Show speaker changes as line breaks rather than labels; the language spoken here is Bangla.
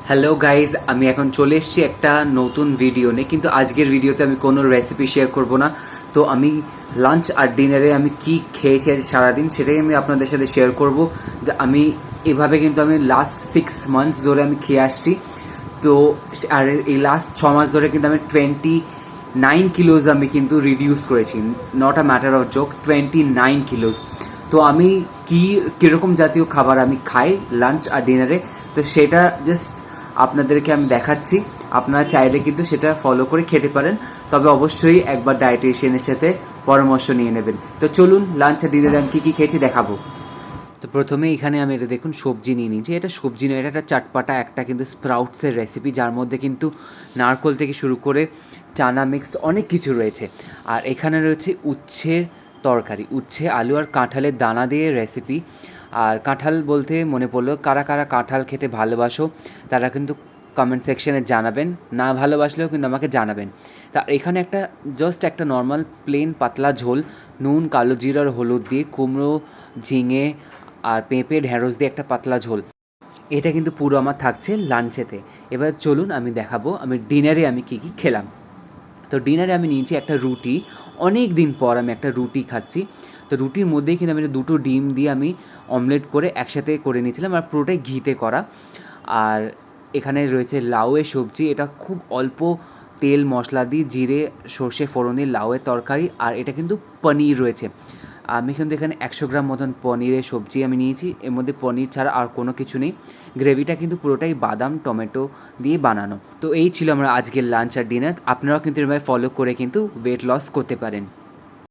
হ্যালো গাইজ, আমি এখন চলে এসেছি একটা নতুন ভিডিও নিয়ে। কিন্তু আজকের ভিডিওতে আমি কোনো রেসিপি শেয়ার করব না। তো আমি লাঞ্চ আর ডিনারে আমি কি খেয়েছি আজ সারাদিন সেটাই আমি আপনাদের সাথে শেয়ার করব। যে আমি এভাবে কিন্তু আমি লাস্ট 6 মান্থস ধরে আমি খেয়ে আসছি। তো আর এই লাস্ট 6 মাস ধরে কিন্তু আমি 29 কিলোজ আমি কিন্তু রিডিউস করেছি। Not a matter of joke, 29 কিলোজ। তো আমি কীরকম জাতীয় খাবার আমি খাই লাঞ্চ আর ডিনারে, তো সেটা জাস্ট আপনাদেরকে আমি দেখাচ্ছি। আপনারা চাইলে কিন্তু সেটা ফলো করে খেতে পারেন, তবে অবশ্যই একবার ডায়েটিশিয়ানের সাথে পরামর্শ নিয়ে নেবেন। তো চলুন লাঞ্চ আর ডিনারে আমি কী খেয়েছি দেখাবো। তো প্রথমে এখানে আমি এটা দেখুন সবজি নিয়ে নিয়েছি। এটা সবজি নয়, এটা একটা চাটপাটা একটা কিন্তু স্প্রাউটসের রেসিপি, যার মধ্যে কিন্তু নারকোল থেকে শুরু করে চানা মিক্স অনেক কিছু রয়েছে। আর এখানে রয়েছে উচ্ছের তরকারি, উচ্ছে আলু আর কাঁঠালের দানা দিয়ে রেসিপি। আর কাঁঠাল বলতে মনে পড়লো, কারা কারা কাঁঠাল খেতে ভালোবাসো তারা কিন্তু কমেন্ট সেকশনে জানাবেন, না ভালোবাসলেও কিন্তু আমাকে জানাবেন। তা এখানে জাস্ট একটা নর্মাল প্লেন পাতলা ঝোল, নুন কালো জিরা আর হলুদ দিয়ে, কুমড়ো ঝিঙে আর পেঁপে ঢেঁড়স দিয়ে একটা পাতলা ঝোল। এটা কিন্তু পুরো আমার থাকছে লাঞ্চেতে। এবার চলুন আমি দেখাবো আমি ডিনারে আমি কী কী খেলাম। তো ডিনারে আমি নিয়েছি একটা রুটি। অনেক দিন পর আমি একটা রুটি খাচ্ছি। তো রুটির মধ্যেই কিন্তু আমি দুটো ডিম দিয়ে আমি অমলেট করে একসাথে করে নিয়েছিলাম, আর পুরোটাই ঘিতে করা। আর এখানে রয়েছে লাউয়ের সবজি, এটা খুব অল্প তেল মশলা দিয়ে জিরে সর্ষে ফোড়ন দিয়ে লাউয়ের তরকারি। আর এটা কিন্তু পনির রয়েছে। আমি কিন্তু এখানে 100 গ্রাম মতন পনিরের সবজি আমি নিয়েছি। এর মধ্যে পনির ছাড়া আর কোনো কিছু নেই। গ্রেভিটা কিন্তু পুরোটাই বাদাম টমেটো দিয়ে বানানো। তো এই ছিল আমার আজকের লাঞ্চ আর ডিনার। আপনারাও কিন্তু এভাবে ফলো করে কিন্তু ওয়েট লস করতে পারেন।